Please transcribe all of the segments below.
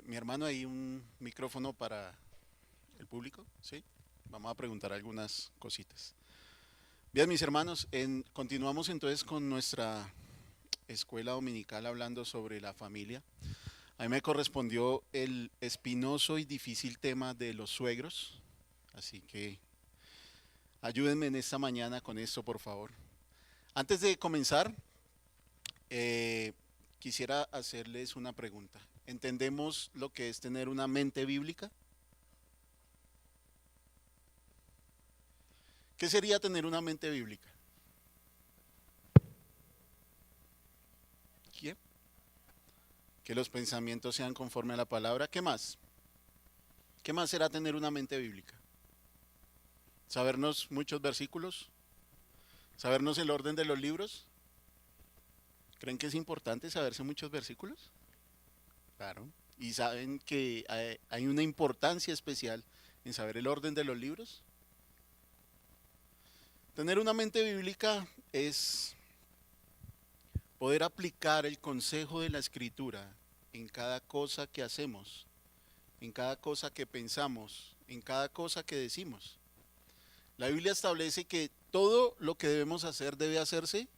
Mi hermano, hay un micrófono para el público, ¿sí? Vamos a preguntar algunas cositas. Bien, mis hermanos, continuamos entonces con nuestra escuela dominical hablando sobre la familia. A mí me correspondió el espinoso y difícil tema de los suegros, así que ayúdenme en esta mañana con esto, por favor. Antes de comenzar, eh, quisiera hacerles una pregunta. ¿Entendemos lo que es tener una mente bíblica? ¿Qué sería tener una mente bíblica? ¿Qué? Que los pensamientos sean conforme a la palabra. ¿Qué más? ¿Qué más será tener una mente bíblica? ¿Sabernos muchos versículos? ¿Sabernos el orden de los libros? ¿Creen que es importante saberse muchos versículos? Claro. ¿Y saben que hay una importancia especial en saber el orden de los libros? Tener una mente bíblica es poder aplicar el consejo de la escritura en cada cosa que hacemos, en cada cosa que pensamos, en cada cosa que decimos. La Biblia establece que todo lo que debemos hacer debe hacerse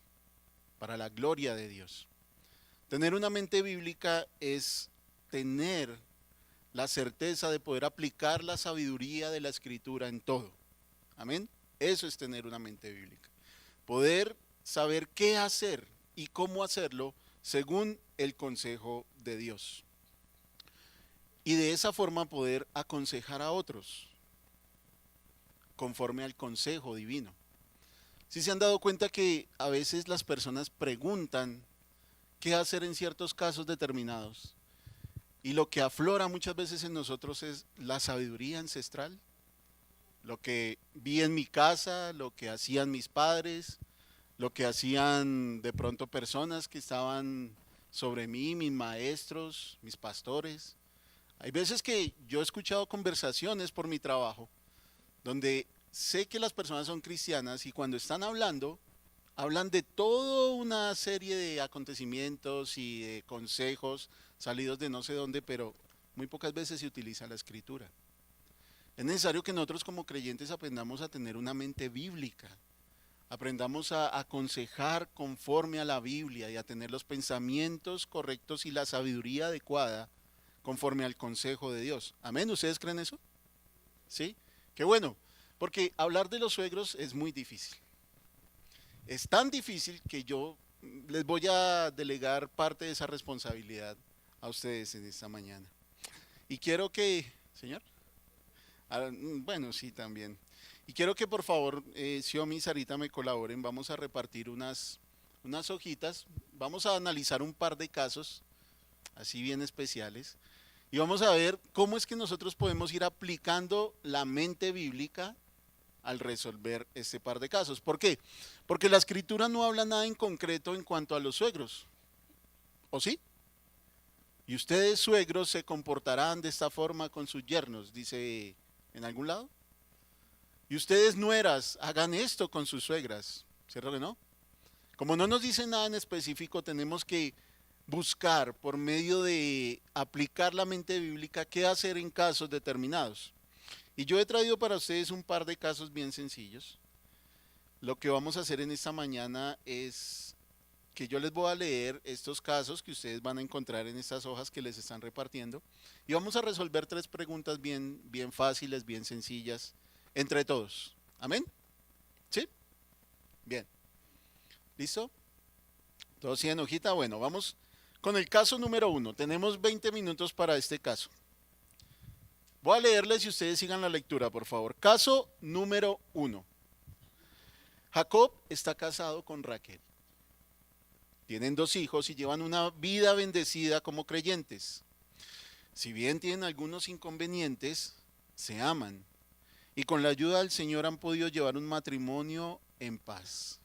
para la gloria de Dios. Tener una mente bíblica es tener la certeza de poder aplicar la sabiduría de la escritura en todo. Amén. Eso es tener una mente bíblica. Poder saber qué hacer y cómo hacerlo según el consejo de Dios. Y de esa forma poder aconsejar a otros conforme al consejo divino. Si se han dado cuenta que a veces las personas preguntan qué hacer en ciertos casos determinados, y lo que aflora muchas veces en nosotros es la sabiduría ancestral, lo que vi en mi casa, lo que hacían mis padres, lo que hacían de pronto personas que estaban sobre mí, mis maestros, mis pastores. Hay veces que yo he escuchado conversaciones por mi trabajo donde sé que las personas son cristianas y cuando están hablando, hablan de toda una serie de acontecimientos y de consejos salidos de no sé dónde, pero muy pocas veces se utiliza la escritura. Es necesario que nosotros como creyentes aprendamos a tener una mente bíblica, aprendamos a aconsejar conforme a la Biblia y a tener los pensamientos correctos y la sabiduría adecuada conforme al consejo de Dios. Amén, ¿ustedes creen eso? ¿Sí? Qué bueno, porque hablar de los suegros es muy difícil. Es tan difícil que yo les voy a delegar parte de esa responsabilidad a ustedes en esta mañana. Y quiero que, señor, bueno, sí, también. Y quiero que por favor, Xiomi y Sarita me colaboren. Vamos a repartir unas hojitas. Vamos a analizar un par de casos, así bien especiales. Y vamos a ver cómo es que nosotros podemos ir aplicando la mente bíblica al resolver este par de casos. ¿Por qué? Porque la escritura no habla nada en concreto en cuanto a los suegros. ¿O sí? Y ustedes, suegros, se comportarán de esta forma con sus yernos, dice en algún lado. Y ustedes, nueras, hagan esto con sus suegras. ¿Cierto que no? Como no nos dice nada en específico, tenemos que buscar por medio de aplicar la mente bíblica qué hacer en casos determinados. Y yo he traído para ustedes un par de casos bien sencillos. Lo que vamos a hacer en esta mañana es que yo les voy a leer estos casos que ustedes van a encontrar en estas hojas que les están repartiendo y vamos a resolver tres preguntas bien fáciles, bien sencillas, entre todos. ¿Amén? ¿Sí? Bien. ¿Listo? ¿Todos tienen hojita? Bueno, vamos con el caso número uno. Tenemos 20 minutos para este caso. Voy a leerles y ustedes sigan la lectura, por favor. Caso número uno. Jacob está casado con Raquel. Tienen dos hijos y llevan una vida bendecida como creyentes. Si bien tienen algunos inconvenientes, se aman y con la ayuda del Señor han podido llevar un matrimonio en paz.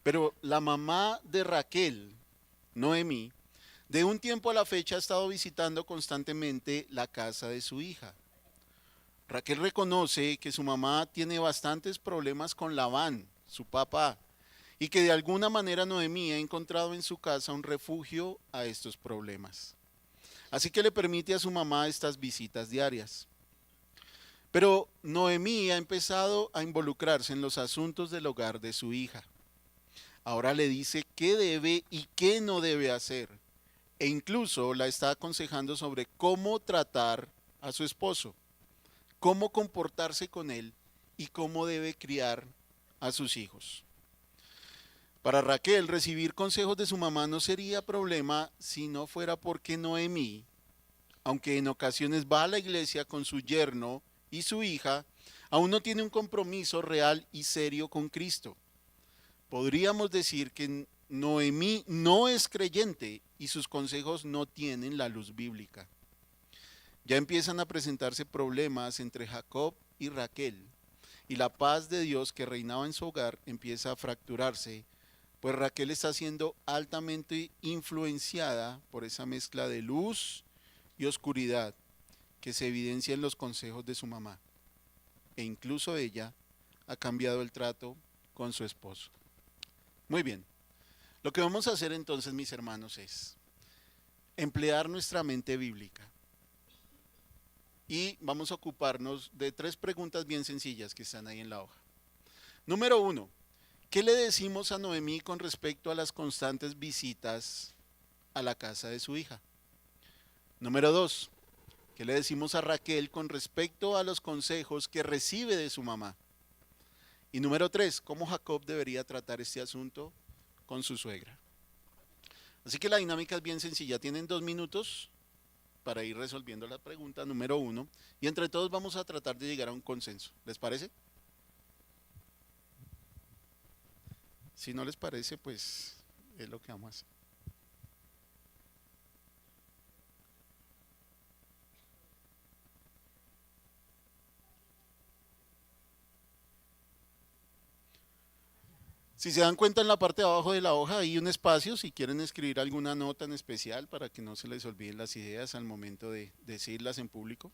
Pero la mamá de Raquel, Noemí, de un tiempo a la fecha ha estado visitando constantemente la casa de su hija. Raquel reconoce que su mamá tiene bastantes problemas con Labán, su papá, y que de alguna manera Noemí ha encontrado en su casa un refugio a estos problemas. Así que le permite a su mamá estas visitas diarias. Pero Noemí ha empezado a involucrarse en los asuntos del hogar de su hija. Ahora le dice qué debe y qué no debe hacer. E incluso la está aconsejando sobre cómo tratar a su esposo, cómo comportarse con él y cómo debe criar a sus hijos. Para Raquel, recibir consejos de su mamá no sería problema si no fuera porque Noemí, aunque en ocasiones va a la iglesia con su yerno y su hija, aún no tiene un compromiso real y serio con Cristo. Podríamos decir que Noemí no es creyente y sus consejos no tienen la luz bíblica. Ya empiezan a presentarse problemas entre Jacob y Raquel, y la paz de Dios que reinaba en su hogar empieza a fracturarse, pues Raquel está siendo altamente influenciada por esa mezcla de luz y oscuridad que se evidencia en los consejos de su mamá. E incluso ella ha cambiado el trato con su esposo. Muy bien, lo que vamos a hacer entonces, mis hermanos, es emplear nuestra mente bíblica. Y vamos a ocuparnos de 3 preguntas bien sencillas que están ahí en la hoja. Número 1, ¿qué le decimos a Noemí con respecto a las constantes visitas a la casa de su hija? Número 2, ¿qué le decimos a Raquel con respecto a los consejos que recibe de su mamá? Y número 3, ¿cómo Jacob debería tratar este asunto con su suegra? Así que la dinámica es bien sencilla. Tienen 2 minutos para ir resolviendo la pregunta número 1 y entre todos vamos a tratar de llegar a un consenso. ¿Les parece? Si no les parece, pues es lo que vamos a hacer. Si se dan cuenta en la parte de abajo de la hoja hay un espacio si quieren escribir alguna nota en especial para que no se les olviden las ideas al momento de decirlas en público.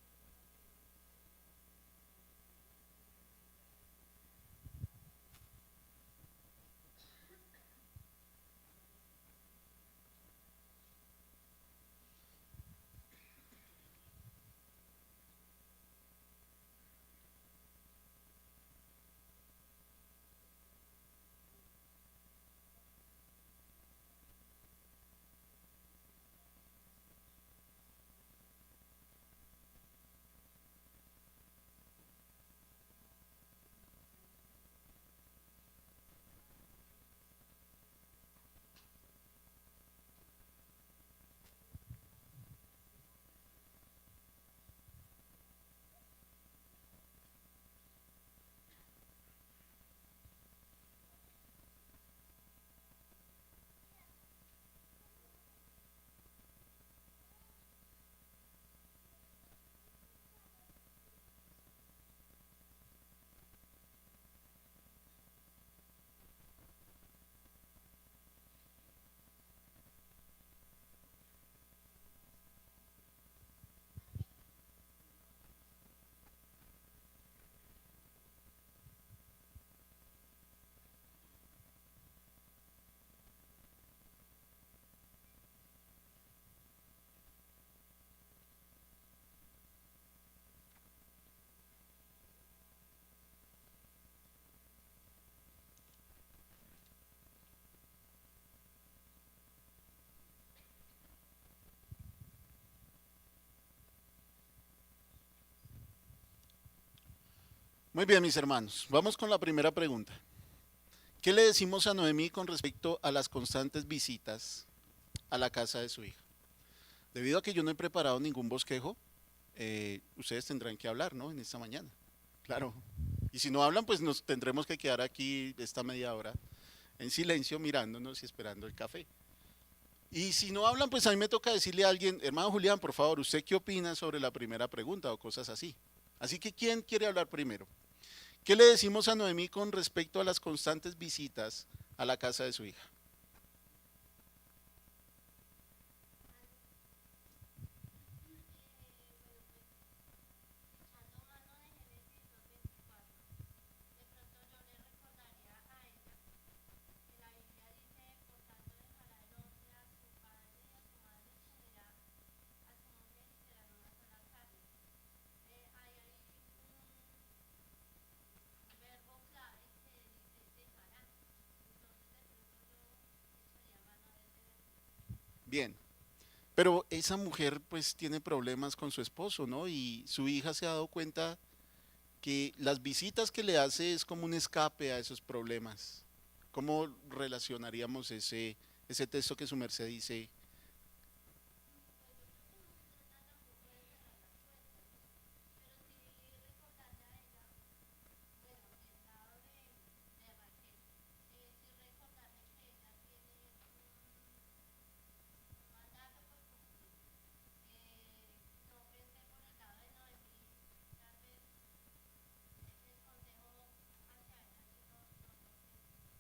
Muy bien, mis hermanos, vamos con la primera pregunta. ¿Qué le decimos a Noemí con respecto a las constantes visitas a la casa de su hija? Debido a que yo no he preparado ningún bosquejo, ustedes tendrán que hablar, ¿no? En esta mañana. Claro. Y si no hablan, pues nos tendremos que quedar aquí esta media hora en silencio mirándonos y esperando el café. Y si no hablan, pues a mí me toca decirle a alguien, hermano Julián, por favor, ¿usted qué opina sobre la primera pregunta o cosas así? Así que, ¿quién quiere hablar primero? ¿Qué le decimos a Noemí con respecto a las constantes visitas a la casa de su hija? Bien, pero esa mujer pues tiene problemas con su esposo, ¿no? Y su hija se ha dado cuenta que las visitas que le hace es como un escape a esos problemas. ¿Cómo relacionaríamos ese texto que su merced dice?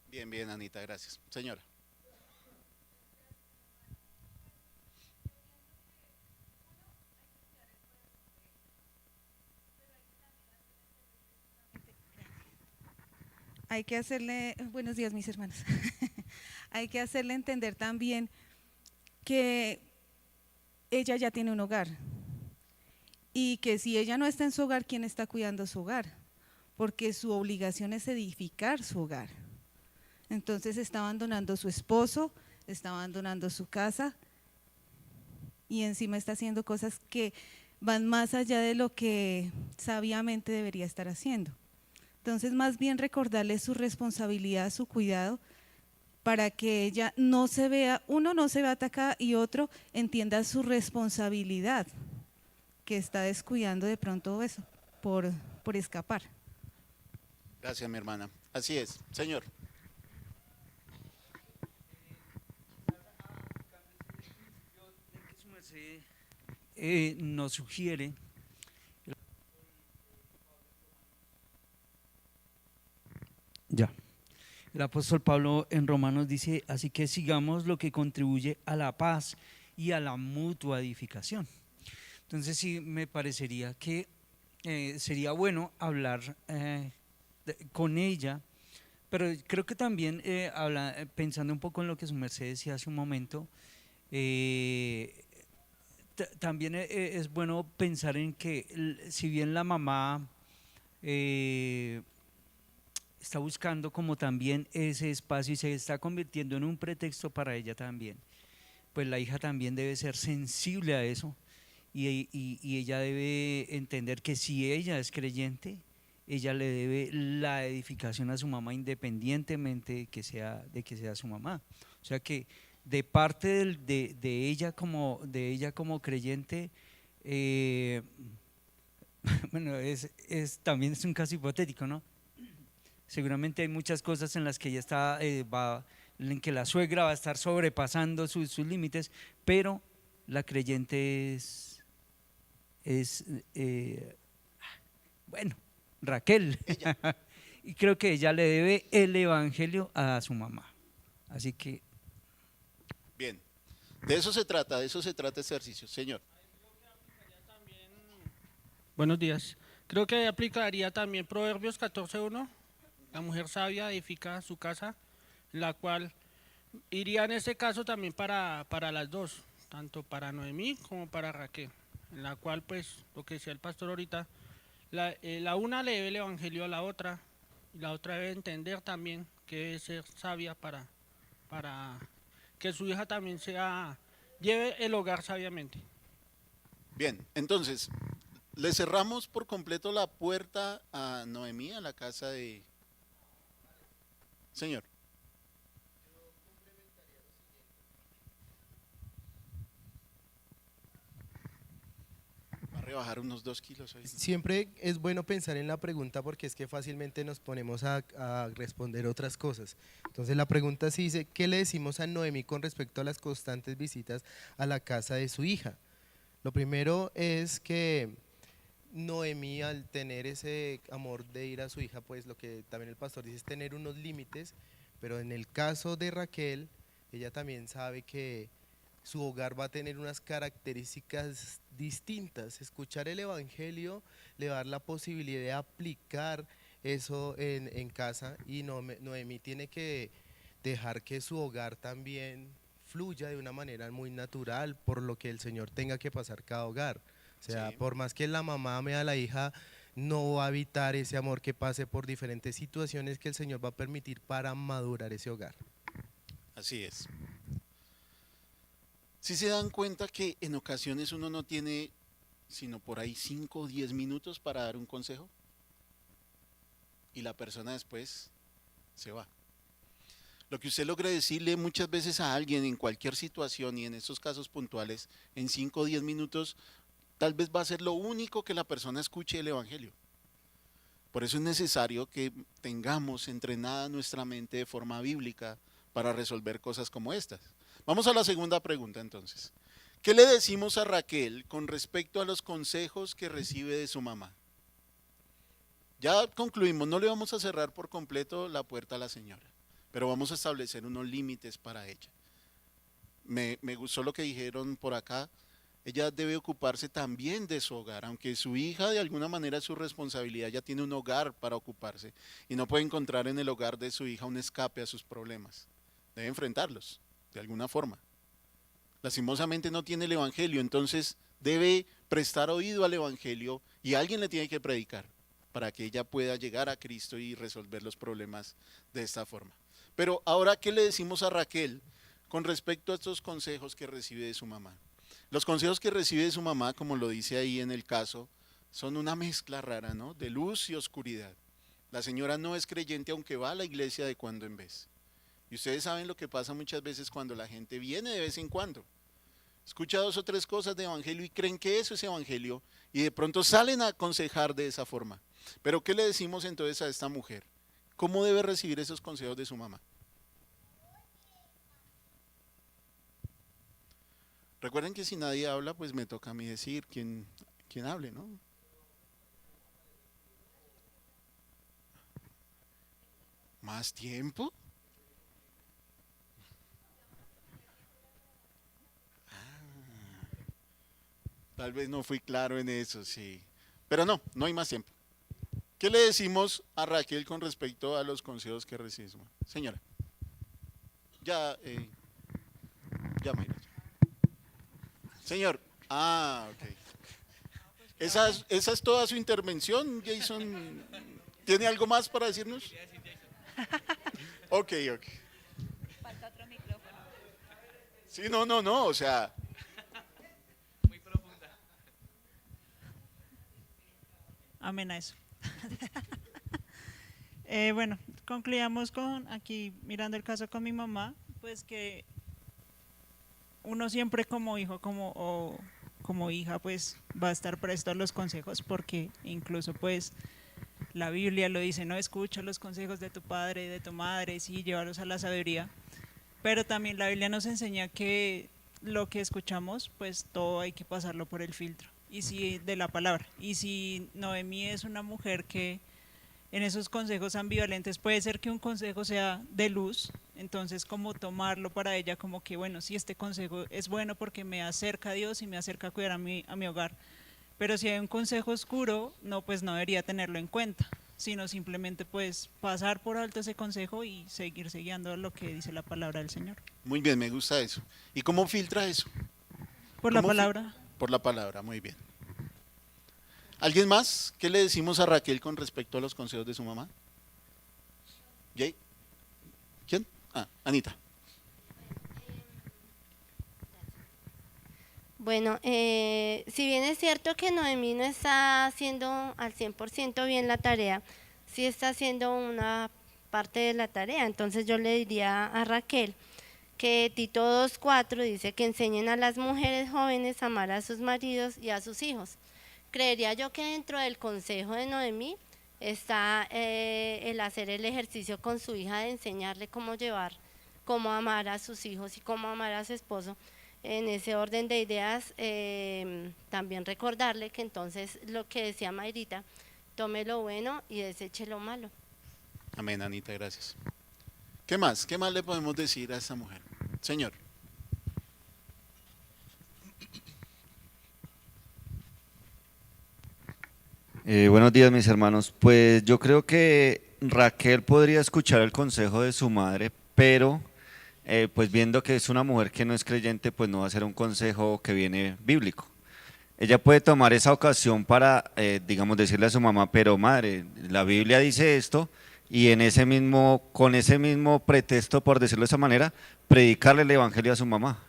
Bien, bien, Anita, gracias. Señora. Hay que hacerle, buenos días mis hermanos, hay que hacerle entender también que ella ya tiene un hogar y que si ella no está en su hogar, ¿quién está cuidando su hogar? Porque su obligación es edificar su hogar. Entonces está abandonando a su esposo, está abandonando su casa y encima está haciendo cosas que van más allá de lo que sabiamente debería estar haciendo. Entonces, más bien recordarle su responsabilidad, su cuidado, para que ella no se vea, uno no se vea atacada y otro entienda su responsabilidad, que está descuidando de pronto eso, por escapar. Gracias, mi hermana. Así es, señor. Que su merced nos sugiere, ya, el apóstol Pablo en Romanos dice, así que sigamos lo que contribuye a la paz y a la mutua edificación. Entonces sí me parecería que sería bueno hablar con ella, pero creo que también pensando un poco en lo que su merced decía hace un momento, eh, también es bueno pensar en que si bien la mamá está buscando como también ese espacio y se está convirtiendo en un pretexto para ella también, pues la hija también debe ser sensible a eso y ella debe entender que si ella es creyente, ella le debe la edificación a su mamá independientemente de que sea su mamá. O sea que de parte de ella como creyente, eh, bueno, también es un caso hipotético, ¿no? Seguramente hay muchas cosas en las que ella en que la suegra va a estar sobrepasando sus límites, pero la creyente es bueno, Raquel. Ella. Y creo que ella le debe el evangelio a su mamá. Así que Bien. De eso se trata este ejercicio. Señor. Buenos días. Creo que aplicaría también Proverbios 14:1. La mujer sabia edifica su casa, la cual iría en este caso también para las dos, tanto para Noemí como para Raquel, en la cual pues lo que decía el pastor ahorita, la una le debe el evangelio a la otra y la otra debe entender también que debe ser sabia para que su hija también lleve el hogar sabiamente. Bien, entonces, le cerramos por completo la puerta a Noemí, a la casa de... Señor. Va a rebajar unos 2 kilos hoy. Siempre es bueno pensar en la pregunta porque es que fácilmente nos ponemos a responder otras cosas. Entonces la pregunta sí dice, ¿qué le decimos a Noemí con respecto a las constantes visitas a la casa de su hija? Lo primero es que Noemí, al tener ese amor de ir a su hija, pues lo que también el pastor dice es tener unos límites, pero en el caso de Raquel, ella también sabe que su hogar va a tener unas características distintas. Escuchar el evangelio le va a dar la posibilidad de aplicar eso en casa, y Noemí tiene que dejar que su hogar también fluya de una manera muy natural, por lo que el Señor tenga que pasar cada hogar. O sea, Sí, por más que la mamá ame a la hija, no va a evitar ese amor que pase por diferentes situaciones que el Señor va a permitir para madurar ese hogar. así es. Si se dan cuenta que en ocasiones uno no tiene sino por ahí 5 o 10 minutos para dar un consejo y la persona después se va. Lo que usted logra decirle muchas veces a alguien en cualquier situación y en estos casos puntuales, en 5 o 10 minutos, tal vez va a ser lo único que la persona escuche del Evangelio. Por eso es necesario que tengamos entrenada nuestra mente de forma bíblica para resolver cosas como estas. Vamos a la segunda pregunta entonces. ¿Qué le decimos a Raquel con respecto a los consejos que recibe de su mamá? Ya concluimos, no le vamos a cerrar por completo la puerta a la señora, pero vamos a establecer unos límites para ella. Me gustó lo que dijeron por acá. Ella debe ocuparse también de su hogar, aunque su hija de alguna manera es su responsabilidad, ella tiene un hogar para ocuparse y no puede encontrar en el hogar de su hija un escape a sus problemas. Debe enfrentarlos de alguna forma. Lastimosamente no tiene el Evangelio, entonces debe prestar oído al Evangelio y alguien le tiene que predicar para que ella pueda llegar a Cristo y resolver los problemas de esta forma. Pero ahora, ¿qué le decimos a Raquel con respecto a estos consejos que recibe de su mamá? Los consejos que recibe de su mamá, como lo dice ahí en el caso, son una mezcla rara, ¿no? De luz y oscuridad. La señora no es creyente aunque va a la iglesia de cuando en vez. Y ustedes saben lo que pasa muchas veces cuando la gente viene de vez en cuando. Escucha 2 o 3 cosas de evangelio y creen que eso es evangelio y de pronto salen a aconsejar de esa forma. Pero ¿qué le decimos entonces a esta mujer? ¿Cómo debe recibir esos consejos de su mamá? Recuerden que si nadie habla, pues me toca a mí decir quién hable, ¿no? ¿Más tiempo? Tal vez no fui claro en eso, sí. Pero no hay más tiempo. ¿Qué le decimos a Raquel con respecto a los consejos que recibe su mamá? Señora. Ya, Mayra. Señor. Ok. ¿Esa es toda su intervención, Jason? ¿Tiene algo más para decirnos? Ok. Falta otro micrófono. Sí, no, o sea... Amén a eso. Bueno, concluyamos con aquí mirando el caso con mi mamá, pues que uno siempre como hijo o como hija pues va a estar presto a los consejos, porque incluso pues la Biblia lo dice, no escucha los consejos de tu padre y de tu madre, sí, llévalos a la sabiduría, pero también la Biblia nos enseña que lo que escuchamos pues todo hay que pasarlo por el filtro y si de la palabra, y si Noemí es una mujer que en esos consejos ambivalentes puede ser que un consejo sea de luz, entonces como tomarlo para ella como que bueno, sí, este consejo es bueno porque me acerca a Dios y me acerca a cuidar a mi hogar, pero si hay un consejo oscuro, no, pues no debería tenerlo en cuenta, sino simplemente pues pasar por alto ese consejo y seguirse guiando a lo que dice la palabra del Señor. Muy bien, me gusta eso. ¿Y cómo filtra eso? Por la ¿Cómo palabra. Por la palabra, muy bien. ¿Alguien más? ¿Qué le decimos a Raquel con respecto a los consejos de su mamá? ¿Jay? ¿Quién? Anita. Bueno, si bien es cierto que Noemí no está haciendo al 100% bien la tarea, sí está haciendo una parte de la tarea. Entonces yo le diría a Raquel que Tito 2:4 dice que enseñen a las mujeres jóvenes a amar a sus maridos y a sus hijos. Creería yo que dentro del consejo de Noemí está el hacer el ejercicio con su hija de enseñarle cómo amar a sus hijos y cómo amar a su esposo. En ese orden de ideas, también recordarle que entonces lo que decía Mayrita, tome lo bueno y deseche lo malo. Amén, Anita, gracias. ¿Qué más? ¿Qué más le podemos decir a esta mujer? Señor. Buenos días, mis hermanos. Pues yo creo que Raquel podría escuchar el consejo de su madre, pero pues viendo que es una mujer que no es creyente, pues no va a ser un consejo que viene bíblico. Ella puede tomar esa ocasión para, digamos, decirle a su mamá, pero madre, la Biblia dice esto, y con ese mismo pretexto, por decirlo de esa manera, predicarle el evangelio a su mamá.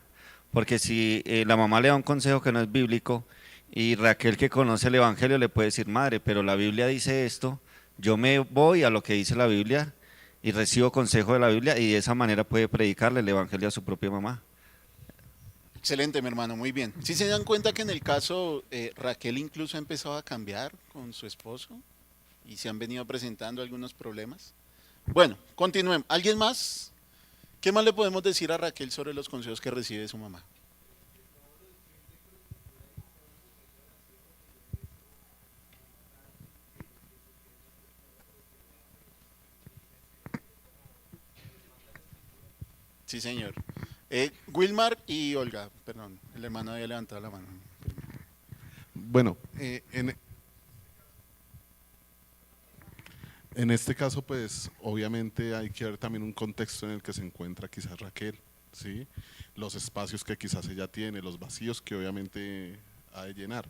porque si la mamá le da un consejo que no es bíblico y Raquel, que conoce el Evangelio, le puede decir, madre, pero la Biblia dice esto, yo me voy a lo que dice la Biblia y recibo consejo de la Biblia, y de esa manera puede predicarle el Evangelio a su propia mamá. Excelente, mi hermano, muy bien. ¿Sí se dan cuenta que en el caso Raquel incluso ha empezado a cambiar con su esposo y se han venido presentando algunos problemas? Bueno, continuemos. ¿Alguien más? ¿Qué más le podemos decir a Raquel sobre los consejos que recibe de su mamá? Sí, señor. Wilmar y Olga, perdón, el hermano había levantado la mano. Bueno, en este caso, pues obviamente hay que ver también un contexto en el que se encuentra quizás Raquel, ¿sí? Los espacios que quizás ella tiene, los vacíos que obviamente ha de llenar.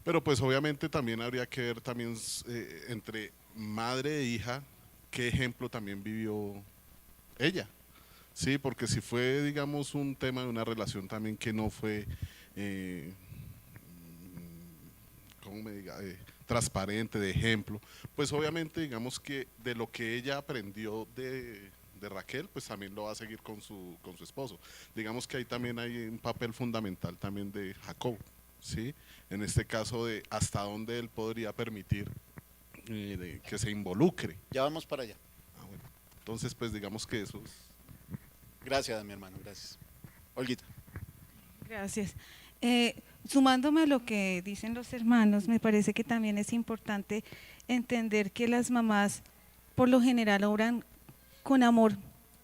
Pero pues obviamente también habría que ver también entre madre e hija, qué ejemplo también vivió ella. Sí, porque si fue, digamos, un tema de una relación también que no fue, ¿cómo me diga? Transparente, de ejemplo, pues obviamente digamos que de lo que ella aprendió de Raquel, pues también lo va a seguir con su esposo. Digamos que ahí también hay un papel fundamental también de Jacob, ¿sí? En este caso de hasta dónde él podría permitir que se involucre. Ya vamos para allá. Bueno. Entonces, pues digamos que eso es... Gracias, mi hermano, gracias. Olguita. Gracias. Sumándome a lo que dicen los hermanos, me parece que también es importante entender que las mamás por lo general obran con amor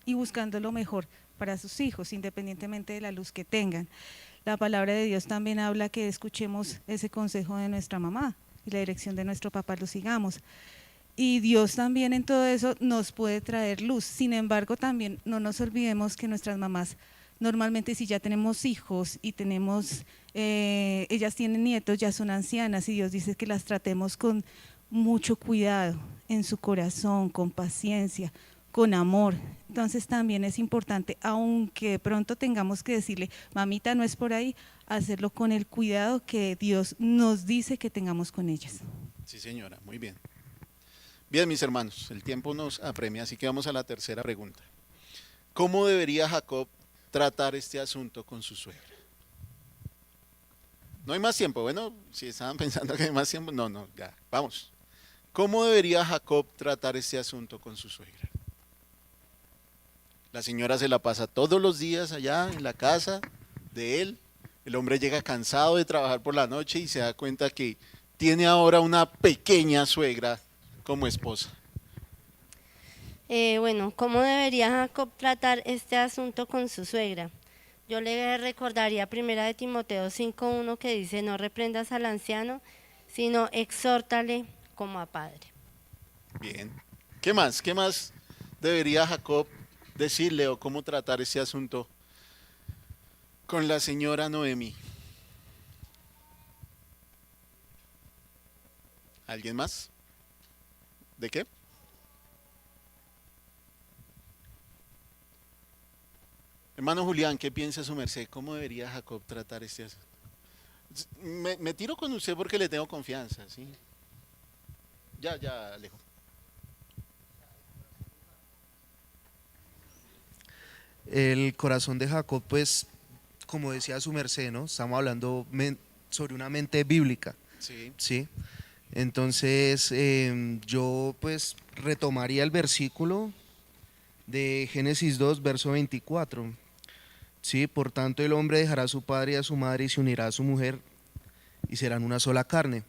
y buscando lo mejor para sus hijos, independientemente de la luz que tengan. La palabra de Dios también habla que escuchemos ese consejo de nuestra mamá y la dirección de nuestro papá lo sigamos. Y Dios también en todo eso nos puede traer luz. Sin embargo, también no nos olvidemos que nuestras mamás, normalmente si ya tenemos hijos y tenemos, ellas tienen nietos, ya son ancianas y Dios dice que las tratemos con mucho cuidado en su corazón, con paciencia, con amor. Entonces también es importante, aunque de pronto tengamos que decirle, mamita, no es por ahí, hacerlo con el cuidado que Dios nos dice que tengamos con ellas. Sí, señora, muy bien. Bien, mis hermanos, el tiempo nos apremia, así que vamos a la tercera pregunta. ¿Cómo debería Jacob tratar este asunto con su suegra? No hay más tiempo, bueno, si estaban pensando que hay más tiempo, no, ya, vamos. ¿Cómo debería Jacob tratar este asunto con su suegra? La señora se la pasa todos los días allá en la casa de él, el hombre llega cansado de trabajar por la noche y se da cuenta que tiene ahora una pequeña suegra como esposa. Bueno, ¿cómo debería Jacob tratar este asunto con su suegra? Yo le recordaría 1 de Timoteo 5:1 que dice, no reprendas al anciano, sino exhórtale como a padre. Bien. ¿Qué más? ¿Qué más debería Jacob decirle o cómo tratar ese asunto con la señora Noemí? ¿Alguien más? ¿De qué? Hermano Julián, ¿qué piensa su merced? ¿Cómo debería Jacob tratar este asunto? Me tiro con usted porque le tengo confianza, ¿sí? Ya, Alejo. El corazón de Jacob, pues, como decía su merced, ¿no? Estamos hablando sobre una mente bíblica, Sí. ¿sí? Entonces, yo pues retomaría el versículo de Génesis 2, verso 24. Sí, por tanto el hombre dejará a su padre y a su madre y se unirá a su mujer y serán una sola carne.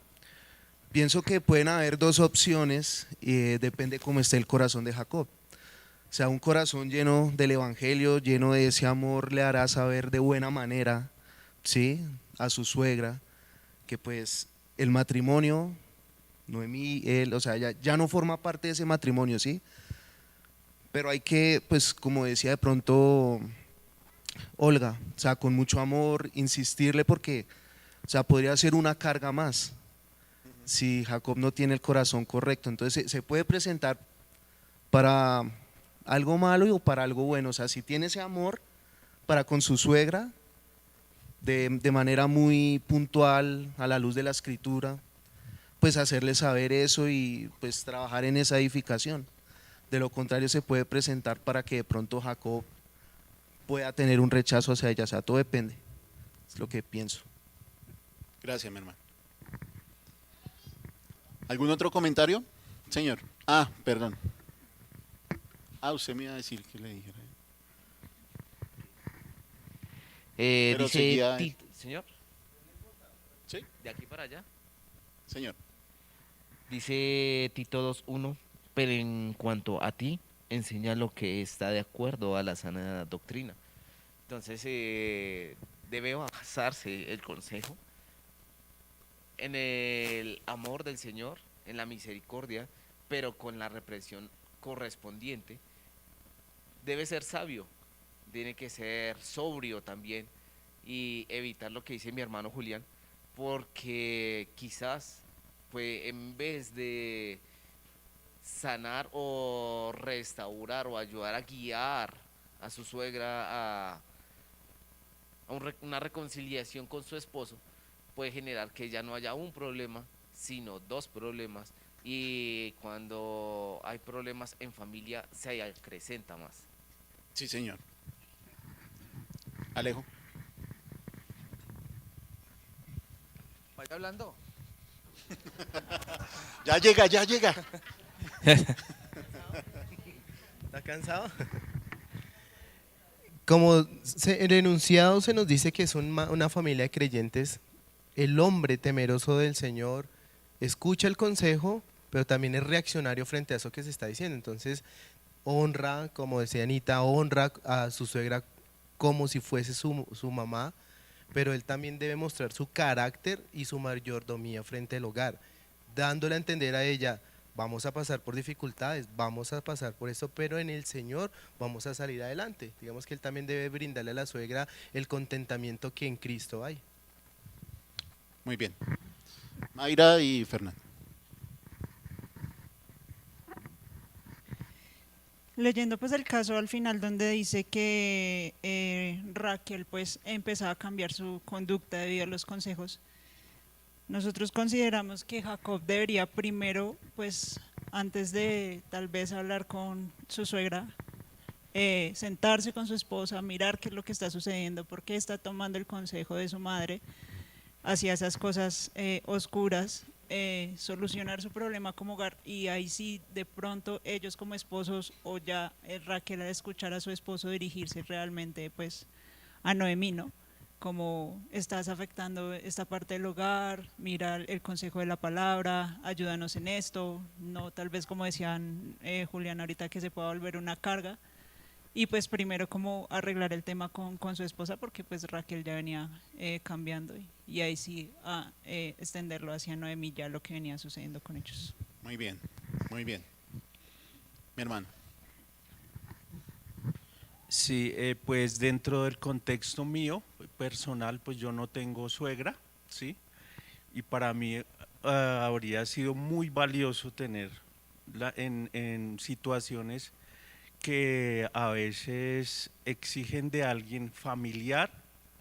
Pienso que pueden haber dos opciones y depende cómo esté el corazón de Jacob. O sea, un corazón lleno del evangelio, lleno de ese amor, le hará saber de buena manera, ¿sí?, a su suegra que pues el matrimonio, Noemí, él, o sea, ya no forma parte de ese matrimonio, ¿sí? Pero hay que, pues como decía de pronto Olga, o sea, con mucho amor, insistirle porque, o sea, podría ser una carga más si Jacob no tiene el corazón correcto. Entonces se puede presentar para algo malo o para algo bueno. O sea, si tiene ese amor, para con su suegra, de manera muy puntual, a la luz de la escritura, pues hacerle saber eso y pues trabajar en esa edificación. De lo contrario se puede presentar para que de pronto Jacob pueda tener un rechazo hacia ella, o sea, todo depende, es lo que pienso. Gracias, mi hermano. ¿Algún otro comentario? Señor. Ah, perdón. Ah, usted me iba a decir que le dijera. Pero Dice seguía- señor, ¿Sí? de aquí para allá. Señor. Dice Tito 2:1, pero en cuanto a ti, enseña lo que está de acuerdo a la sana doctrina. Entonces, debe basarse el consejo en el amor del Señor, en la misericordia, pero con la represión correspondiente. Debe ser sabio, tiene que ser sobrio también y evitar lo que dice mi hermano Julián, porque quizás pues en vez de sanar o restaurar o ayudar a guiar a su suegra a una reconciliación con su esposo, puede generar que ya no haya un problema, sino dos problemas, y cuando hay problemas en familia se acrecenta más. Sí, señor. Alejo. Vaya hablando. Ya llega, ya llega. ¿Está cansado? Como en el enunciado se nos dice que son una familia de creyentes, el hombre temeroso del Señor escucha el consejo, pero también es reaccionario frente a eso que se está diciendo. Entonces, honra, como decía Anita, honra a su suegra como si fuese su mamá, pero él también debe mostrar su carácter y su mayordomía frente al hogar, dándole a entender a ella: vamos a pasar por dificultades, vamos a pasar por esto, pero en el Señor vamos a salir adelante. Digamos que él también debe brindarle a la suegra el contentamiento que en Cristo hay. Muy bien. Mayra y Fernando. Leyendo pues el caso al final donde dice que Raquel pues empezaba a cambiar su conducta debido a los consejos, nosotros consideramos que Jacob debería primero, pues antes de tal vez hablar con su suegra, sentarse con su esposa, mirar qué es lo que está sucediendo, por qué está tomando el consejo de su madre hacia esas cosas oscuras, solucionar su problema como hogar, y ahí sí de pronto ellos como esposos, o ya Raquel al escuchar a su esposo dirigirse realmente pues a Noemí, ¿no? Como estás afectando esta parte del hogar, mira el consejo de la palabra, ayúdanos en esto, no tal vez como decían Julián ahorita, que se pueda volver una carga, y pues primero como arreglar el tema con su esposa, porque pues Raquel ya venía cambiando, y ahí sí extenderlo hacia Noemí, ya lo que venía sucediendo con ellos. Muy bien, muy bien. Mi hermano. Sí, pues dentro del contexto mío personal, pues yo no tengo suegra, ¿sí? Y para mí habría sido muy valioso tenerla en situaciones que a veces exigen de alguien familiar,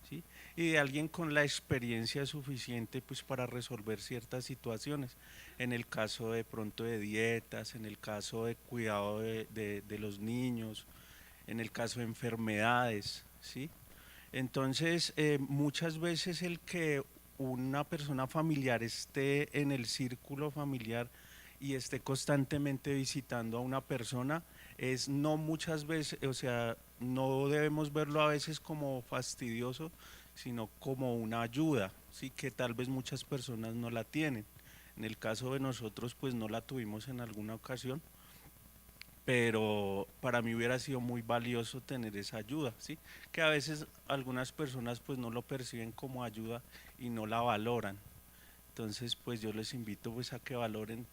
¿sí? Y de alguien con la experiencia suficiente pues para resolver ciertas situaciones. En el caso de pronto de dietas, en el caso de cuidado de los niños, en el caso de enfermedades, ¿sí? Entonces, muchas veces el que una persona familiar esté en el círculo familiar y esté constantemente visitando a una persona, es no muchas veces, o sea, no debemos verlo a veces como fastidioso, sino como una ayuda, ¿sí? Que tal vez muchas personas no la tienen. En el caso de nosotros, pues no la tuvimos en alguna ocasión, pero para mí hubiera sido muy valioso tener esa ayuda, ¿sí? Que a veces algunas personas pues no lo perciben como ayuda y no la valoran. Entonces pues yo les invito pues a que valoren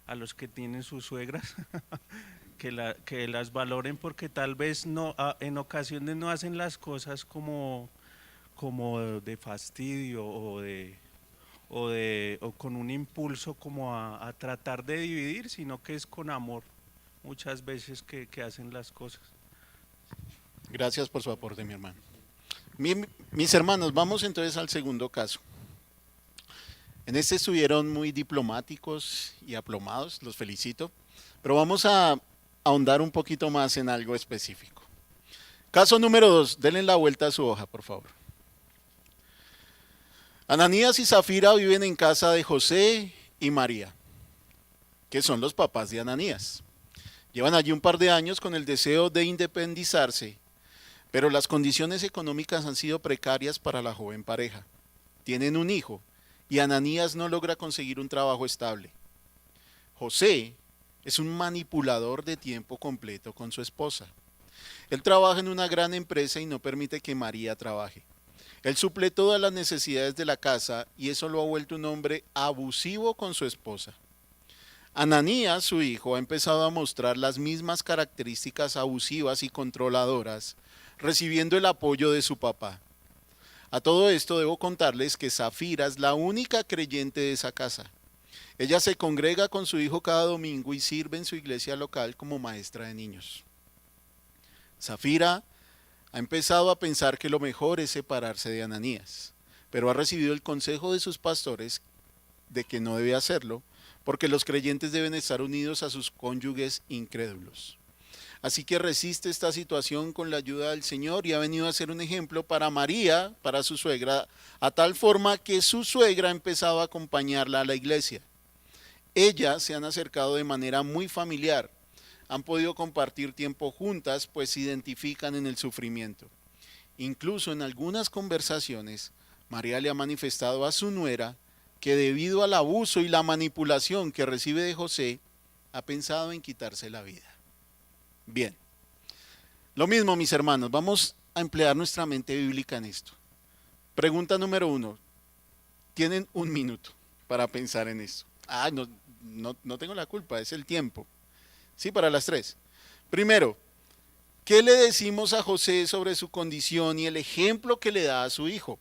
a los que tienen sus suegras, que las valoren, porque tal vez no, en ocasiones no hacen las cosas como de fastidio o con un impulso como a tratar de dividir, sino que es con amor muchas veces que hacen las cosas. Gracias por su aporte, mi hermano. Mis hermanos, vamos entonces al segundo caso. En este estuvieron muy diplomáticos y aplomados, los felicito, pero vamos a ahondar un poquito más en algo específico. Caso número 2, denle la vuelta a su hoja, por favor. Ananías y Zafira viven en casa de José y María, que son los papás de Ananías. Llevan allí un par de años con el deseo de independizarse, pero las condiciones económicas han sido precarias para la joven pareja. Tienen un hijo y Ananías no logra conseguir un trabajo estable. José es un manipulador de tiempo completo con su esposa. Él trabaja en una gran empresa y no permite que María trabaje. Él suple todas las necesidades de la casa y eso lo ha vuelto un hombre abusivo con su esposa. Ananías, su hijo, ha empezado a mostrar las mismas características abusivas y controladoras, recibiendo el apoyo de su papá. A todo esto debo contarles que Zafira es la única creyente de esa casa. Ella se congrega con su hijo cada domingo y sirve en su iglesia local como maestra de niños. Zafira ha empezado a pensar que lo mejor es separarse de Ananías, pero ha recibido el consejo de sus pastores de que no debe hacerlo, porque los creyentes deben estar unidos a sus cónyuges incrédulos. Así que resiste esta situación con la ayuda del Señor y ha venido a ser un ejemplo para María, para su suegra, a tal forma que su suegra ha empezado a acompañarla a la iglesia. Ellas se han acercado de manera muy familiar, han podido compartir tiempo juntas, pues se identifican en el sufrimiento. Incluso en algunas conversaciones, María le ha manifestado a su nuera que debido al abuso y la manipulación que recibe de José, ha pensado en quitarse la vida. Bien, lo mismo mis hermanos, vamos a emplear nuestra mente bíblica en esto. Pregunta número 1, tienen un minuto para pensar en esto. No tengo la culpa, es el tiempo. Sí, para las 3. Primero, ¿qué le decimos a José sobre su condición y el ejemplo que le da a su hijo?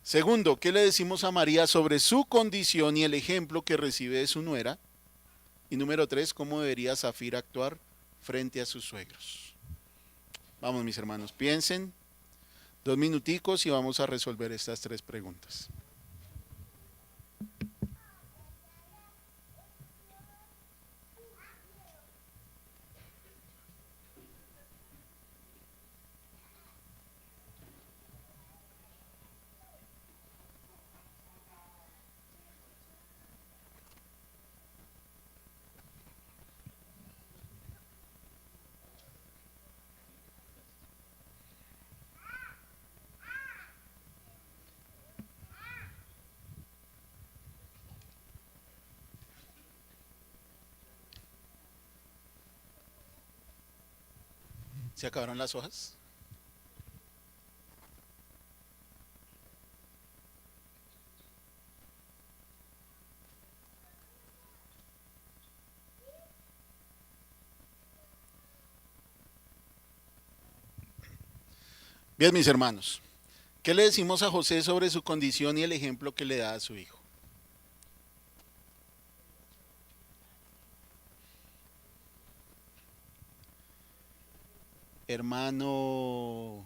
Segundo, ¿qué le decimos a María sobre su condición y el ejemplo que recibe de su nuera? Y número 3, ¿cómo debería Zafira actuar frente a sus suegros? Vamos mis hermanos, piensen 2 minuticos y vamos a resolver estas 3 preguntas. ¿Se acabaron las hojas? Bien, mis hermanos, ¿qué le decimos a José sobre su condición y el ejemplo que le da a su hijo? Hermano,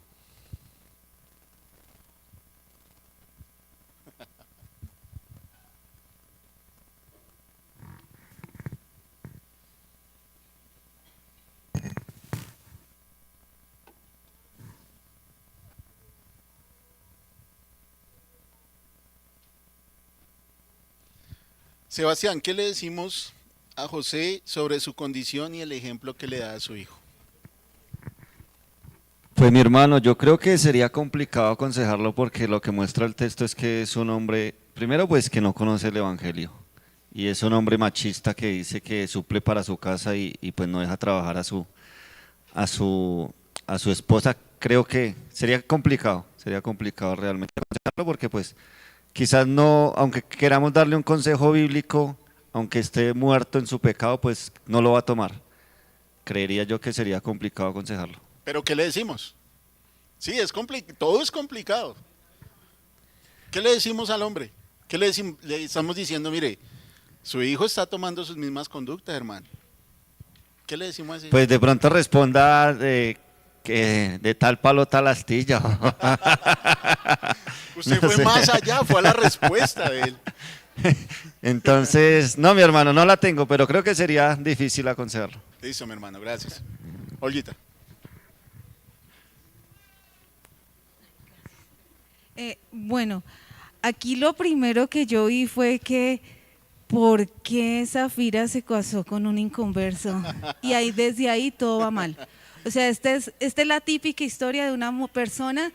Sebastián, ¿qué le decimos a José sobre su condición y el ejemplo que le da a su hijo? Pues mi hermano, yo creo que sería complicado aconsejarlo porque lo que muestra el texto es que es un hombre, primero pues que no conoce el evangelio y es un hombre machista que dice que suple para su casa y pues no deja trabajar a su esposa. Creo que sería complicado realmente aconsejarlo porque pues quizás no, aunque queramos darle un consejo bíblico, aunque esté muerto en su pecado, pues no lo va a tomar. Creería yo que sería complicado aconsejarlo. ¿Pero qué le decimos? Sí, todo es complicado. ¿Qué le decimos al hombre? ¿Qué le decimos? Le estamos diciendo, mire, su hijo está tomando sus mismas conductas, hermano. ¿Qué le decimos a ese? Pues de pronto responda que que de tal palo tal astilla. Usted No fue sé. más allá, fue a la respuesta de él. Entonces, no, mi hermano, no la tengo, pero creo que sería difícil aconsejarlo. Listo, mi hermano, gracias. Olguita. Bueno, aquí lo primero que yo vi fue que ¿por qué Zafira se casó con un inconverso? Y ahí desde ahí todo va mal. O sea, esta es la típica historia de una persona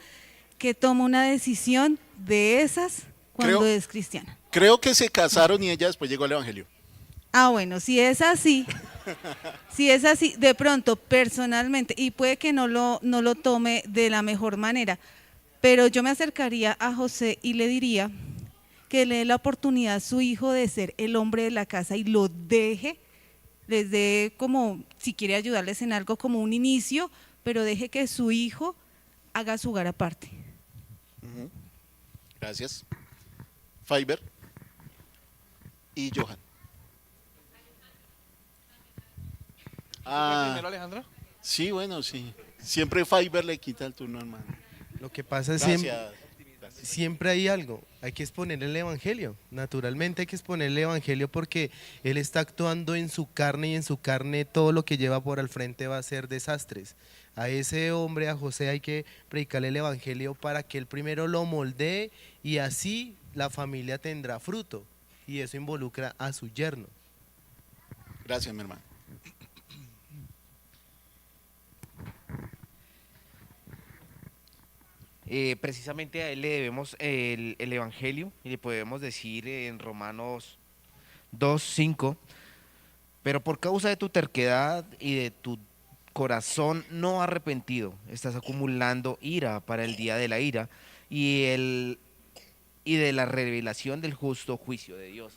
que toma una decisión de esas cuando Creo- es cristiana. Creo que se casaron y ella después llegó al Evangelio. Ah, bueno, si es así, de pronto, personalmente, y puede que no lo tome de la mejor manera, pero yo me acercaría a José y le diría que le dé la oportunidad a su hijo de ser el hombre de la casa y lo deje, les dé como, si quiere ayudarles en algo, como un inicio, pero deje que su hijo haga su hogar aparte. Ujú. Gracias. Fiverr y Johan. Primero, Alejandro. Sí, bueno, sí. Siempre Fiverr le quita el turno, hermano. Lo que pasa es Gracias. siempre hay algo, hay que exponer el evangelio, naturalmente hay que exponer el evangelio porque él está actuando en su carne y en su carne todo lo que lleva por al frente va a ser desastres. A ese hombre, a José, hay que predicarle el evangelio para que él primero lo moldee y así la familia tendrá fruto y eso involucra a su yerno. Gracias, mi hermano. Precisamente a él le debemos el Evangelio y le podemos decir en Romanos 2:5, pero por causa de tu terquedad y de tu corazón no arrepentido, estás acumulando ira para el día de la ira y de la revelación del justo juicio de Dios.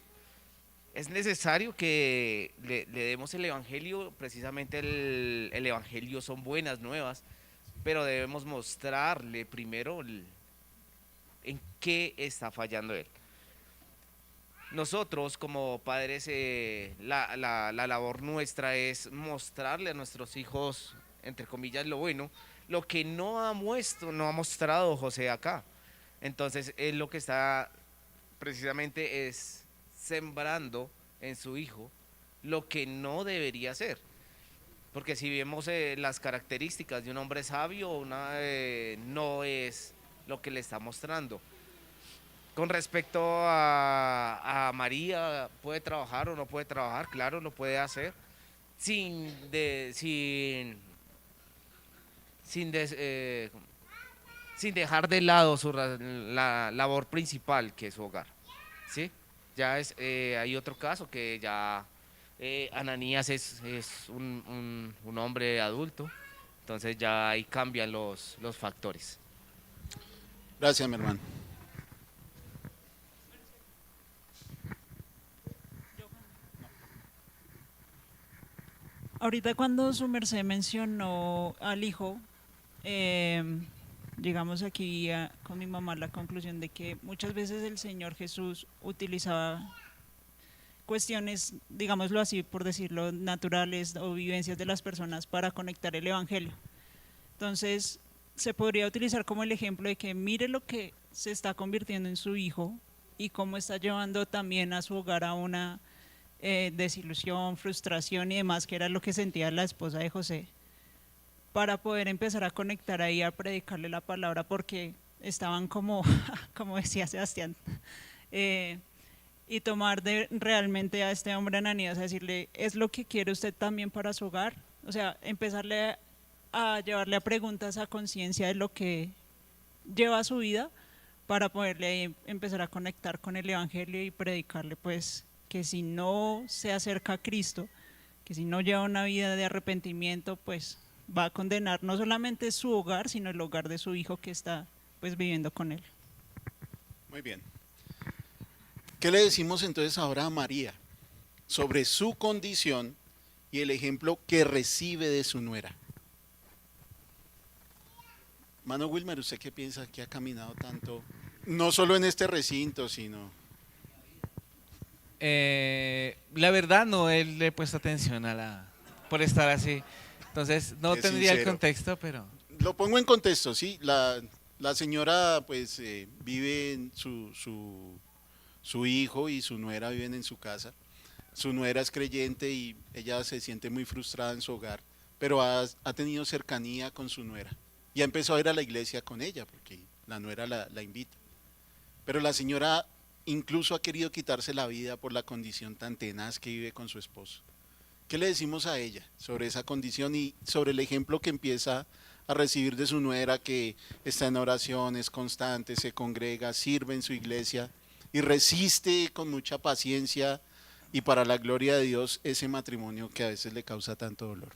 Es necesario que le demos el Evangelio, precisamente el Evangelio son buenas nuevas, pero debemos mostrarle primero en qué está fallando él. Nosotros como padres, la labor nuestra es mostrarle a nuestros hijos, entre comillas, lo bueno, lo que no ha mostrado José acá. Entonces, él lo que está precisamente es sembrando en su hijo lo que no debería ser. Porque si vemos las características de un hombre sabio, no es lo que le está mostrando. Con respecto a María, ¿puede trabajar o no puede trabajar? Claro, lo puede hacer sin dejar de lado la labor principal, que es su hogar. ¿Sí? Ya hay otro caso que ya Ananías es un hombre adulto, entonces ya ahí cambian los factores. Gracias, mi hermano. Ahorita cuando su merced mencionó al hijo, llegamos aquí con mi mamá a la conclusión de que muchas veces el Señor Jesús utilizaba cuestiones, digámoslo así, por decirlo, naturales o vivencias de las personas para conectar el Evangelio. Entonces, se podría utilizar como el ejemplo de que mire lo que se está convirtiendo en su hijo y cómo está llevando también a su hogar a una desilusión, frustración y demás, que era lo que sentía la esposa de José, para poder empezar a conectar ahí, a predicarle la palabra, porque estaban como, como decía Sebastián, y tomar realmente a este hombre Ananías a decirle, ¿es lo que quiere usted también para su hogar? O sea, empezarle a llevarle a preguntas a conciencia de lo que lleva a su vida, para poderle empezar a conectar con el Evangelio y predicarle pues que si no se acerca a Cristo, que si no lleva una vida de arrepentimiento, pues va a condenar no solamente su hogar, sino el hogar de su hijo que está pues viviendo con él. Muy bien. ¿Qué le decimos entonces ahora a María sobre su condición y el ejemplo que recibe de su nuera? Mano Wilmer, ¿usted qué piensa que ha caminado tanto, no solo en este recinto, sino... La verdad no le he puesto atención por estar así. Entonces no Qué tendría el sincero. contexto, pero lo pongo en contexto, ¿sí? La señora pues vive, su hijo y su nuera viven en su casa. Su nuera es creyente y ella se siente muy frustrada en su hogar, pero ha tenido cercanía con su nuera. Y ha empezado a ir a la iglesia con ella, porque la nuera la invita. Pero la señora incluso ha querido quitarse la vida por la condición tan tenaz que vive con su esposo. ¿Qué le decimos a ella sobre esa condición y sobre el ejemplo que empieza a recibir de su nuera, que está en oraciones constantes, se congrega, sirve en su iglesia y resiste con mucha paciencia y para la gloria de Dios ese matrimonio que a veces le causa tanto dolor?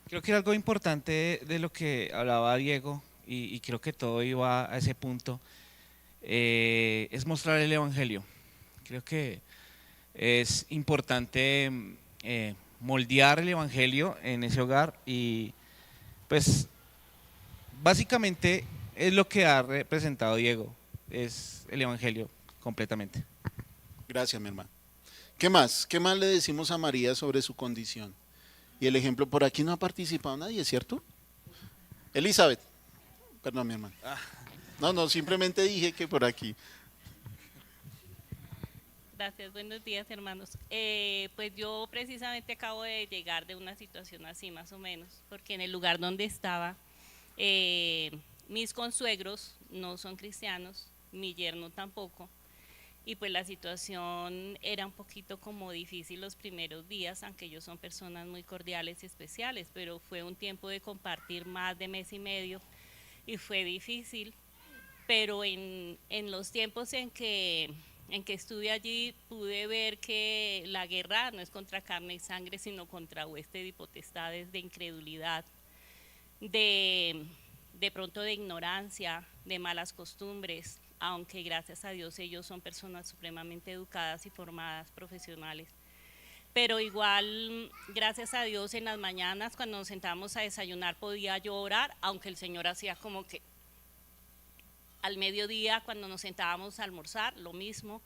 Creo que algo importante de lo que hablaba Diego, y creo que todo iba a ese punto, es mostrar el Evangelio. Creo que es importante moldear el Evangelio en ese hogar y pues básicamente es lo que ha representado Diego, es el Evangelio completamente. Gracias, mi hermano. ¿Qué más? ¿Qué más le decimos a María sobre su condición? Y el ejemplo, por aquí no ha participado nadie, ¿cierto? Elizabeth. Perdón, mi hermano. No, simplemente dije que por aquí. Gracias, buenos días, hermanos. Pues yo precisamente acabo de llegar de una situación así, más o menos, porque en el lugar donde estaba, mis consuegros no son cristianos, mi yerno tampoco, y pues la situación era un poquito como difícil los primeros días, aunque ellos son personas muy cordiales y especiales, pero fue un tiempo de compartir más de mes y medio y fue difícil, pero en los tiempos en que estuve allí pude ver que la guerra no es contra carne y sangre, sino contra huestes y potestades de incredulidad, de pronto de ignorancia, de malas costumbres, aunque gracias a Dios ellos son personas supremamente educadas y formadas, profesionales. Pero igual, gracias a Dios, en las mañanas cuando nos sentábamos a desayunar podía yo orar, aunque el Señor hacía como que al mediodía cuando nos sentábamos a almorzar, lo mismo.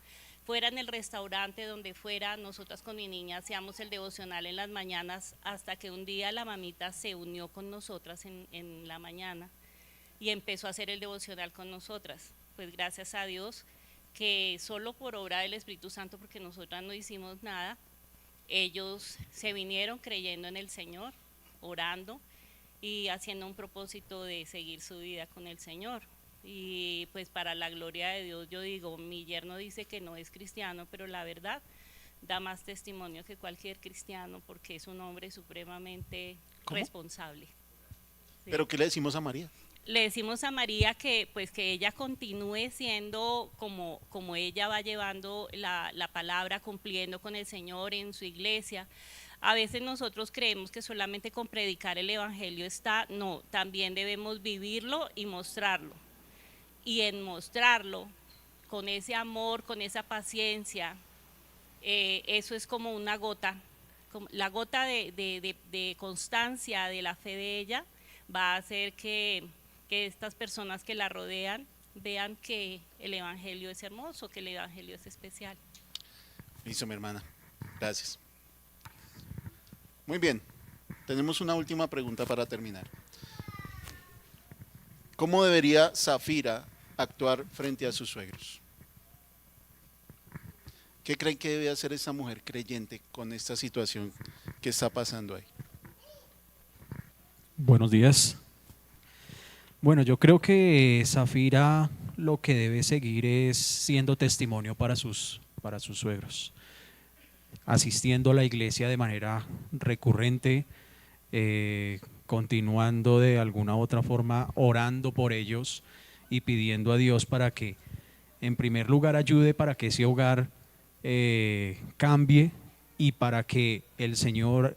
Fuera en el restaurante, donde fuera, nosotras con mi niña hacíamos el devocional en las mañanas, hasta que un día la mamita se unió con nosotras en la mañana y empezó a hacer el devocional con nosotras. Pues gracias a Dios que solo por obra del Espíritu Santo, porque nosotras no hicimos nada, ellos se vinieron creyendo en el Señor, orando y haciendo un propósito de seguir su vida con el Señor. Y pues para la gloria de Dios, yo digo, mi yerno dice que no es cristiano, pero la verdad da más testimonio que cualquier cristiano porque es un hombre supremamente responsable. Sí. ¿Pero qué le decimos a María? Le decimos a María que pues que ella continúe siendo como ella va llevando la palabra, cumpliendo con el Señor en su iglesia. A veces nosotros creemos que solamente con predicar el Evangelio está, no, también debemos vivirlo y mostrarlo. Y en mostrarlo, con ese amor, con esa paciencia, eso es como una gota, como la gota de constancia de la fe de ella va a hacer que estas personas que la rodean vean que el Evangelio es hermoso, que el Evangelio es especial. Listo, mi hermana. Gracias. Muy bien. Tenemos una última pregunta para terminar. ¿Cómo debería Zafira actuar frente a sus suegros? ¿Qué creen que debe hacer esta mujer creyente con esta situación que está pasando ahí? Buenos días. Bueno, yo creo que Zafira lo que debe seguir es siendo testimonio para sus suegros, asistiendo a la iglesia de manera recurrente, continuando de alguna u otra forma orando por ellos y pidiendo a Dios para que en primer lugar ayude para que ese hogar cambie y para que el Señor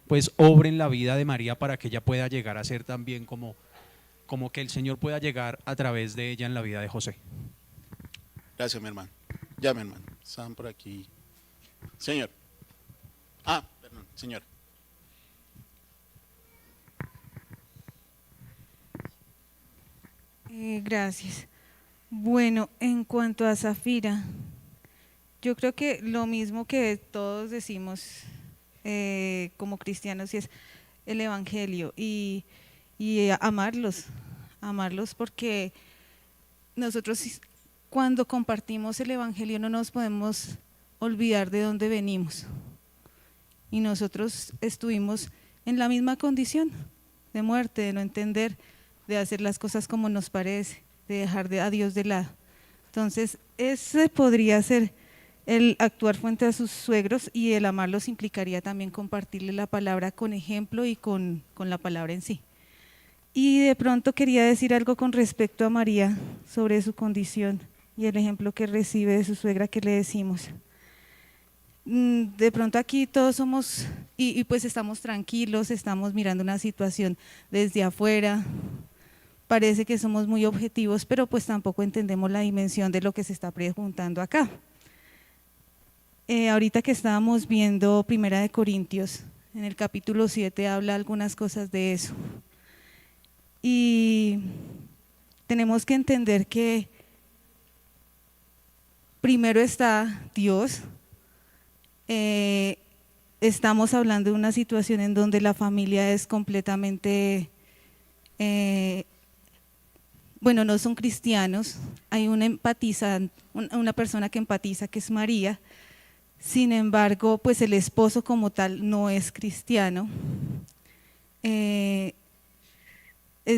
pues obre en la vida de María para que ella pueda llegar a ser también como que el Señor pueda llegar a través de ella en la vida de José. Gracias, mi hermano. Ya, mi hermano. Están por aquí. Señor. Perdón, señora. Gracias. Bueno, en cuanto a Zafira, yo creo que lo mismo que todos decimos como cristianos y es el Evangelio y amarlos, amarlos, porque nosotros cuando compartimos el Evangelio no nos podemos olvidar de dónde venimos. Y nosotros estuvimos en la misma condición de muerte, de no entender, de hacer las cosas como nos parece, de dejar a Dios de lado. Entonces, ese podría ser el actuar frente a sus suegros, y el amarlos implicaría también compartirle la palabra con ejemplo y con la palabra en sí. Y de pronto quería decir algo con respecto a María sobre su condición y el ejemplo que recibe de su suegra que le decimos. De pronto aquí todos somos, y pues estamos tranquilos, estamos mirando una situación desde afuera, parece que somos muy objetivos, pero pues tampoco entendemos la dimensión de lo que se está preguntando acá. Ahorita que estábamos viendo Primera de Corintios, en el capítulo 7 habla algunas cosas de eso. Y tenemos que entender que primero está Dios. Estamos hablando de una situación en donde la familia es completamente, bueno, no son cristianos, hay una persona que empatiza, que es María. Sin embargo, pues el esposo como tal no es cristiano. Es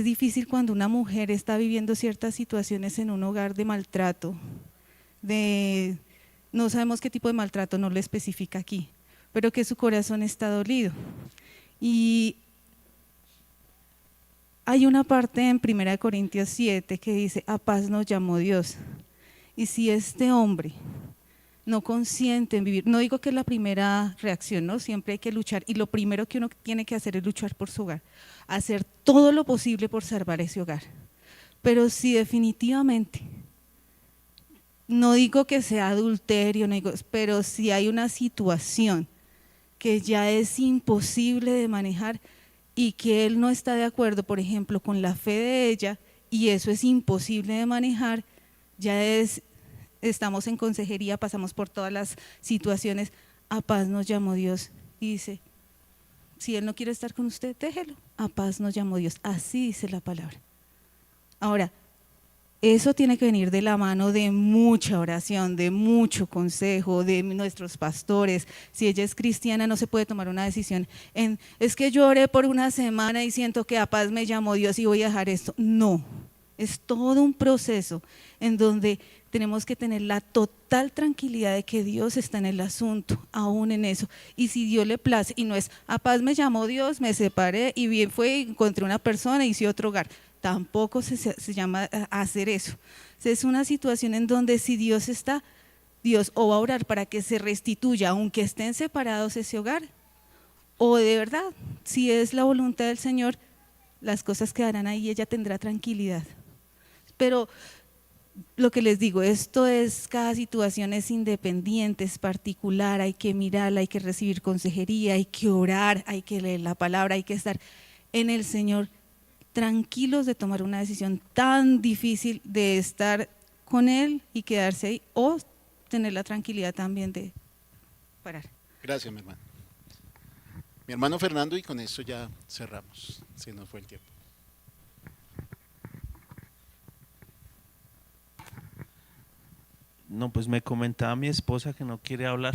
difícil cuando una mujer está viviendo ciertas situaciones en un hogar de maltrato, no sabemos qué tipo de maltrato, no lo especifica aquí, pero que su corazón está dolido. Y hay una parte en 1 Corintios 7 que dice: a paz nos llamó Dios. Y si este hombre no consiente en vivir, no digo que es la primera reacción, ¿no? Siempre hay que luchar, y lo primero que uno tiene que hacer es luchar por su hogar, hacer todo lo posible por salvar ese hogar. Pero si definitivamente, no digo que sea adulterio, no digo, pero si hay una situación que ya es imposible de manejar y que él no está de acuerdo, por ejemplo, con la fe de ella, y eso es imposible de manejar, estamos en consejería, pasamos por todas las situaciones, a paz nos llamó Dios, y dice: si él no quiere estar con usted, déjelo, a paz nos llamó Dios, así dice la palabra. Ahora, eso tiene que venir de la mano de mucha oración, de mucho consejo, de nuestros pastores. Si ella es cristiana, no se puede tomar una decisión es que yo oré por una semana y siento que a paz me llamó Dios y voy a dejar esto. No, es todo un proceso en donde tenemos que tener la total tranquilidad de que Dios está en el asunto, aún en eso. Y si Dios le place, y no es a paz me llamó Dios, me separé y bien fue, encontré una persona y hice otro hogar. Tampoco se llama a hacer eso. Es una situación en donde si Dios está, Dios o va a orar para que se restituya, aunque estén separados ese hogar, o de verdad, si es la voluntad del Señor, las cosas quedarán ahí y ella tendrá tranquilidad. Pero lo que les digo, cada situación es independiente, es particular, hay que mirarla, hay que recibir consejería, hay que orar, hay que leer la palabra, hay que estar en el Señor, tranquilos de tomar una decisión tan difícil de estar con Él y quedarse ahí, o tener la tranquilidad también de parar. Gracias, mi hermano. Mi hermano Fernando, y con esto ya cerramos, si nos fue el tiempo. No, pues me comentaba mi esposa que no quiere hablar,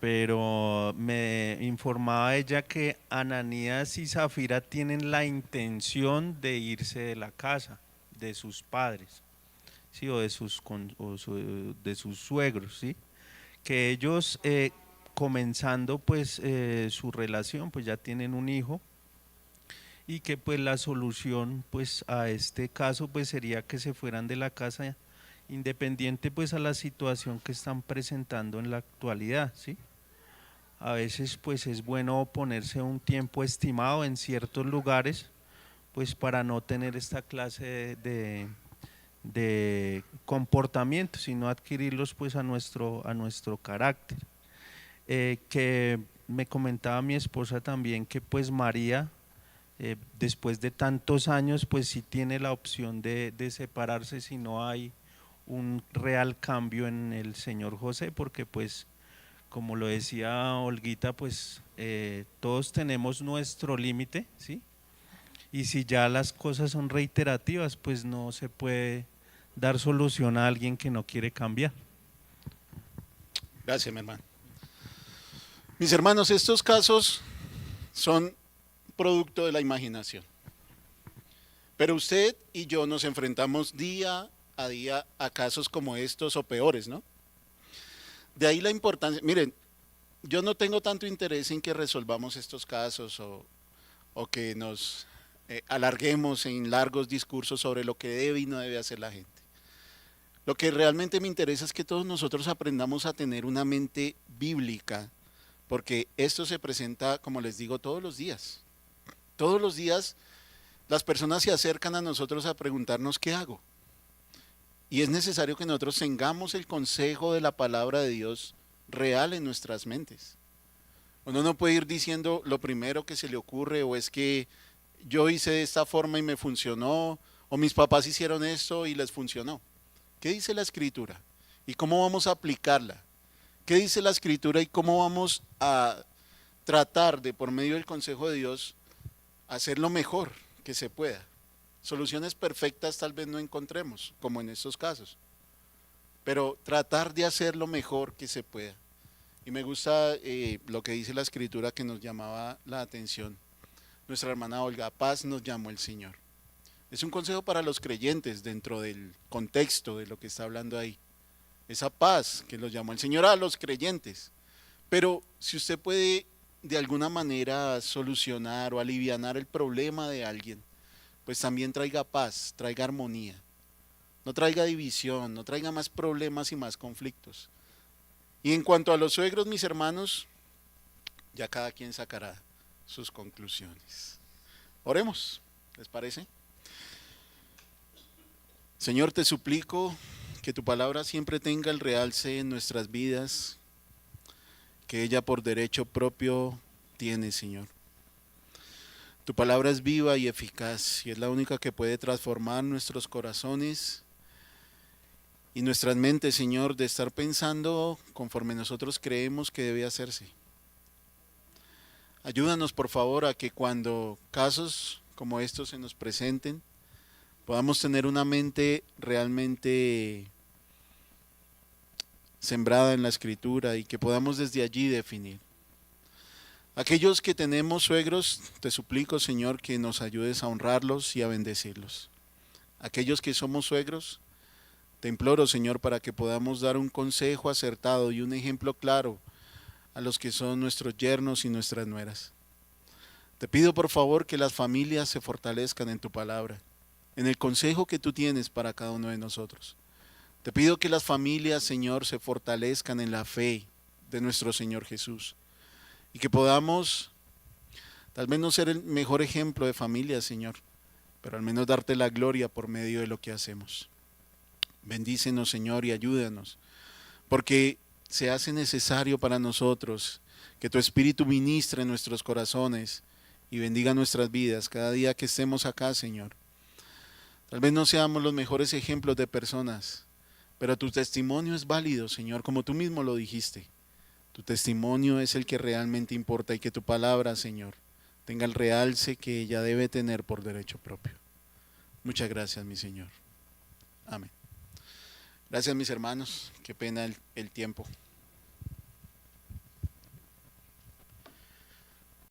pero me informaba ella que Ananías y Zafira tienen la intención de irse de la casa de sus padres, ¿sí? O de sus suegros, ¿sí? Que ellos comenzando pues su relación, pues ya tienen un hijo, y que pues la solución pues a este caso pues sería que se fueran de la casa, independiente pues a la situación que están presentando en la actualidad, ¿sí? A veces pues es bueno ponerse un tiempo estimado en ciertos lugares, pues para no tener esta clase de comportamientos, sino adquirirlos pues a nuestro carácter. Que me comentaba mi esposa también que pues María, después de tantos años, pues sí tiene la opción de separarse si no hay un real cambio en el señor José, porque pues como lo decía Olguita, pues todos tenemos nuestro límite, ¿sí? Y si ya las cosas son reiterativas, pues no se puede dar solución a alguien que no quiere cambiar. Gracias, mi hermano. Mis hermanos, estos casos son producto de la imaginación. Pero usted y yo nos enfrentamos día a día a casos como estos o peores, ¿no? De ahí la importancia. Miren, yo no tengo tanto interés en que resolvamos estos casos o que nos alarguemos en largos discursos sobre lo que debe y no debe hacer la gente. Lo que realmente me interesa es que todos nosotros aprendamos a tener una mente bíblica, porque esto se presenta, como les digo, todos los días. Todos los días las personas se acercan a nosotros a preguntarnos qué hago. Y es necesario que nosotros tengamos el consejo de la palabra de Dios real en nuestras mentes. Uno no puede ir diciendo lo primero que se le ocurre, o es que yo hice de esta forma y me funcionó, o mis papás hicieron esto y les funcionó. ¿Qué dice la Escritura? ¿Y cómo vamos a aplicarla? ¿Qué dice la Escritura y cómo vamos a tratar de, por medio del consejo de Dios, hacer lo mejor que se pueda? Soluciones perfectas tal vez no encontremos, como en estos casos, pero tratar de hacer lo mejor que se pueda. Y me gusta lo que dice la Escritura, que nos llamaba la atención. Nuestra hermana Olga: paz nos llamó el Señor. Es un consejo para los creyentes dentro del contexto de lo que está hablando ahí. Esa paz que los llamó el Señor a los creyentes. Pero si usted puede de alguna manera solucionar o alivianar el problema de alguien, pues también traiga paz, traiga armonía. No traiga división, no traiga más problemas y más conflictos. Y en cuanto a los suegros, mis hermanos, ya cada quien sacará sus conclusiones. Oremos, ¿les parece? Señor, te suplico que tu palabra siempre tenga el realce en nuestras vidas, que ella por derecho propio tiene, Señor. Tu palabra es viva y eficaz, y es la única que puede transformar nuestros corazones y nuestras mentes, Señor, de estar pensando conforme nosotros creemos que debe hacerse. Ayúdanos, por favor, a que cuando casos como estos se nos presenten, podamos tener una mente realmente sembrada en la Escritura y que podamos desde allí definir. Aquellos que tenemos suegros, te suplico, Señor, que nos ayudes a honrarlos y a bendecirlos. Aquellos que somos suegros, te imploro, Señor, para que podamos dar un consejo acertado y un ejemplo claro a los que son nuestros yernos y nuestras nueras. Te pido, por favor, que las familias se fortalezcan en tu palabra, en el consejo que tú tienes para cada uno de nosotros. Te pido que las familias, Señor, se fortalezcan en la fe de nuestro Señor Jesús, y que podamos, tal vez no ser el mejor ejemplo de familia, Señor, pero al menos darte la gloria por medio de lo que hacemos. Bendícenos, Señor, y ayúdanos, porque se hace necesario para nosotros que tu Espíritu ministre en nuestros corazones y bendiga nuestras vidas cada día que estemos acá, Señor. Tal vez no seamos los mejores ejemplos de personas, pero tu testimonio es válido, Señor, como tú mismo lo dijiste. Tu testimonio es el que realmente importa, y que tu palabra, Señor, tenga el realce que ella debe tener por derecho propio. Muchas gracias, mi Señor. Amén. Gracias, mis hermanos. Qué pena el tiempo.